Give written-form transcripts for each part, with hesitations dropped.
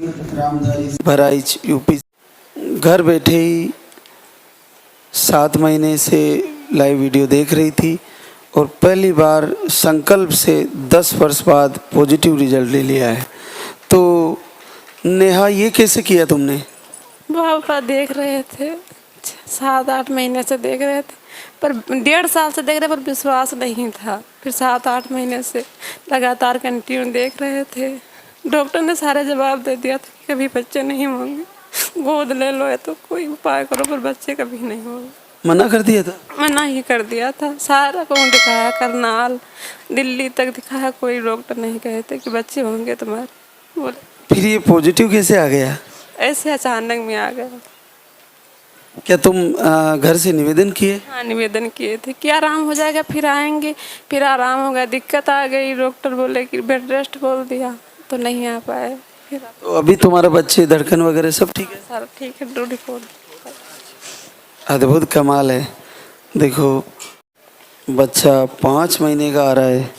Bahraich UP. घर बैठे ही 7 महीने से लाइव वीडियो देख रही थी और पहली बार संकल्प से 10 वर्ष बाद पॉजिटिव रिजल्ट ले लिया है। तो नेहा, ये कैसे किया तुमने? पापा देख रहे थे, 7-8 महीने से देख रहे थे, पर 1.5 साल से देख रहे पर विश्वास नहीं था। फिर 7-8 महीने से लगातार कंटिन्यू देख रहे थे। डॉक्टर ने सारे जवाब दे दिया था कि कभी बच्चे नहीं होंगे, गोद ले लो या तो कोई उपाय करो, पर बच्चे कभी नहीं होंगे। मना कर दिया था? मना ही कर दिया था। सारा को दिखाया, करनाल दिल्ली तक दिखाया, कोई डॉक्टर नहीं कहते कि बच्चे होंगे तुम्हारे, बोले। फिर ये पॉजिटिव कैसे आ गया? ऐसे अचानक में आ गया। क्या तुम घर से निवेदन किए? हाँ, निवेदन किए थे कि आराम हो जाएगा फिर आएंगे। फिर आराम हो गया, दिक्कत आ गई, डॉक्टर बोले कि बेड रेस्ट बोल दिया, तो नहीं आ पाए। फिर तो अभी तुम्हारा बच्चे धड़कन वगैरह सब ठीक है? सर ठीक है, रिपोर्ट। अद्भुत, कमाल है। देखो, बच्चा 5 महीने का आ रहा है।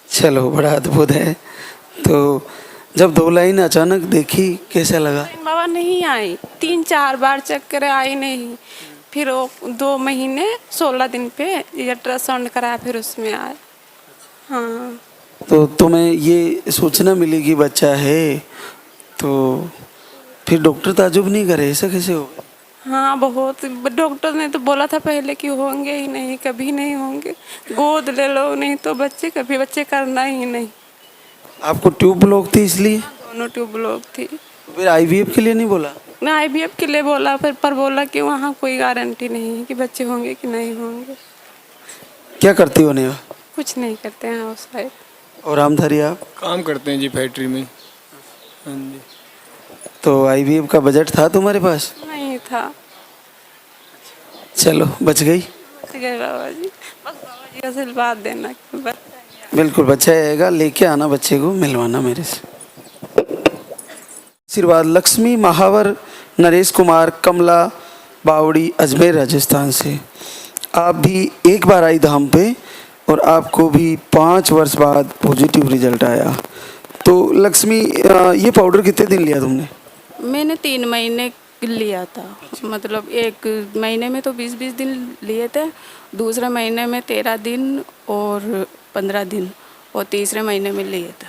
चलो, बड़ा अद्भुत है। तो जब 2 लाइन अचानक देखी, कैसा लगा? बाबा नहीं आई, 3-4 बार चेक करे, आई नहीं। फिर वो 2 महीने 16 दिन पे अल्ट्रासाउंड कराया, फिर उसमें आए। हाँ। तो तुम्हें ये सूचना मिली कि बच्चा है, तो फिर डॉक्टर ताजुब नहीं करे, ऐसा कैसे होगा? हाँ, बहुत। डॉक्टर ने तो बोला था पहले कि होंगे ही नहीं, कभी नहीं होंगे, गोद ले लो, नहीं तो बच्चे कभी बच्चे करना ही नहीं। आपको ट्यूब ब्लॉक थी इसलिए? दोनों ट्यूब ब्लॉक थी। फिर आईवीएफ के लिए नहीं बोला? मैं आईवीएफ के लिए बोला, फिर पर बोला कि वहाँ कोई गारंटी नहीं है कि बच्चे होंगे कि नहीं होंगे। क्या करती हो नेहा? कुछ नहीं करते हैं उस साइड। और रामधारी, आप? काम करते हैं जी, फैक्ट्री में। हाँ जी। तो आईवीएफ का बजट था तुम्हारे पास? नहीं था। चलो, बच गई। बच गए बाबा जी, बस बाबा जी का आशीर्वाद देना कि बिल्कुल, बच्चा आएगा, लेके आना बच्चे को, मिलवाना मेरे से। आशीर्वाद। लक्ष्मी महावर, नरेश कुमार, कमला बावड़ी, अजमेर राजस्थान से। आप भी एक बार आई धाम पे और आपको भी 5 वर्ष बाद पॉजिटिव रिजल्ट आया। तो लक्ष्मी, ये पाउडर कितने दिन लिया तुमने? मैंने 3 महीने लिया था। मतलब 1 महीने में तो 20-20 दिन लिए थे, दूसरे महीने में 13 दिन और 15 दिन, और तीसरे महीने में लिए थे।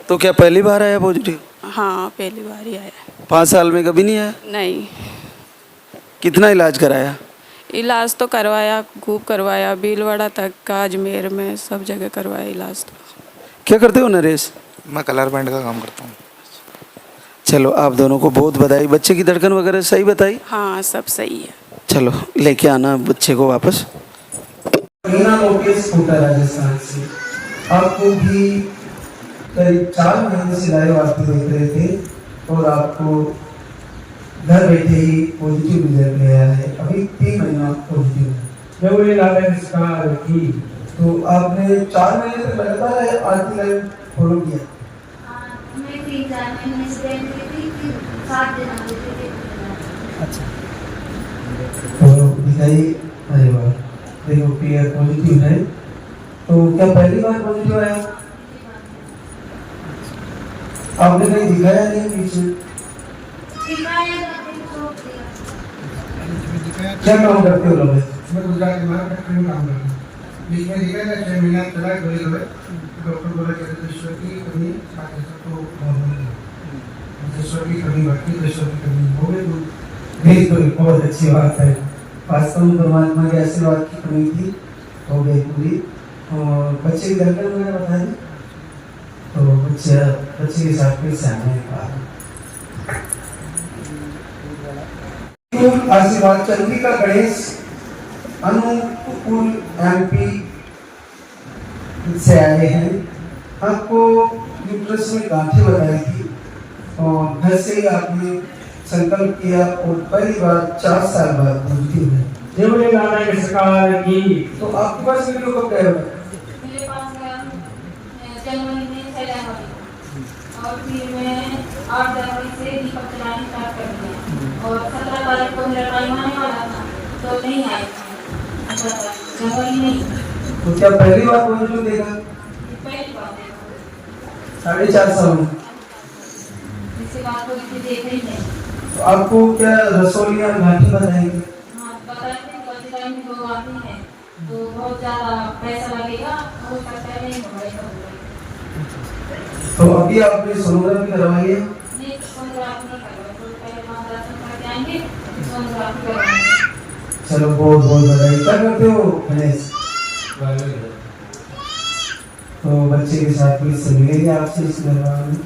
तो क्या पहली बार आया पॉजिटिव? हाँ, पहली बार ही आया। 5 साल में कभी नहीं आया? नहीं। कितना इलाज कराया? इलाज तो करवाया, खूब करवाया, भीलवाड़ा तक का, अजमेर में, सब जगह करवाया इलाज तो। क्या करते हो नरेश? मैं कलर पेंट का काम करता हूँ। चलो, आप दोनों को बहुत बधाई। बच्चे की धड़कन वगैरह सही बताई? हाँ, सब सही है। चलो, लेके आना बच्चे को वापस। राजस्थान से आपको भी करीब 4 महीने से लाइव आते देख रहे थे और आपको घर बैठे ही पॉजिटिव रिजल्ट आया है। अभी 3 महीना पॉजिटिव है। जब ये लाइव थी तो आपने 4 महीने तक लगातार आरती लाइव फॉलो किया? मैं 3-4 महीने से देख रही थी, 7 दिन हो गए। अच्छा, तो दिखाई, अरे वाह, देखो क्लियर पॉजिटिव है। तो क्या पहली बार पॉजिटिव आया? आपने कहीं दिखाया नहीं पीछे? क्या काम करते हो लोग? मैं गुजरात में फैक्ट्री में काम करता हूँ। बीच में दिखा था 6 महीना चला, डॉक्टर बोला कि प्रेशर की कमी, तो प्रेशर की कमी बढ़ती, प्रेशर की कमी हो गई। बिल्कुल, बहुत अच्छी बात है। वास्तव में परमात्मा के आशीर्वाद की कमी थी, हो गई पूरी। और बच्चे की धड़कन मैंने बता दी, तो बच्चे के साथ फिर से आने आशीर्वाद। चंद्रिका गणेश, अनुकूल एमपी से आए हैं। आपको यूट्रस में गांठें बताई थी और घर से ही आपने संकल्प किया और पहली बार 4 साल बाद पॉजिटिव है। जय बोले दादा की सरकार की। तो आपके पास वीडियो कब गया? मेरे पास जनवरी में चला और फिर मैं 8 जनवरी से दीपक जलाने स्टार्ट कर दिया और 17 तारीख को मेरा टाइम आने वाला था तो नहीं आया। जगह ही नहीं। तो क्या पहली बार पॉजिटिव देखा? पहली बार देखा। 4.5 साल में। इसके बाद कोई चीज़ देखा ही नहीं। तो आपको क्या रसौली या घाटी बताएंगे? हाँ बताते हैं, कभी टाइम में लोग आते हैं तो बहुत ज़्यादा पैसा लगेगा, हो सकता है नहीं होगा। तो अभी आपने सोनोग्राफी करवाई है? नहीं सोनोग्राफी नहीं करवाई, तो पहले वहाँ दर्शन करके आएंगे सोनोग्राफी करवाएंगे। चलो बहुत बहुत बधाई। क्या करते हो गणेश? तो बच्चे के साथ भी मिलेंगे आपसे इस दरबार में।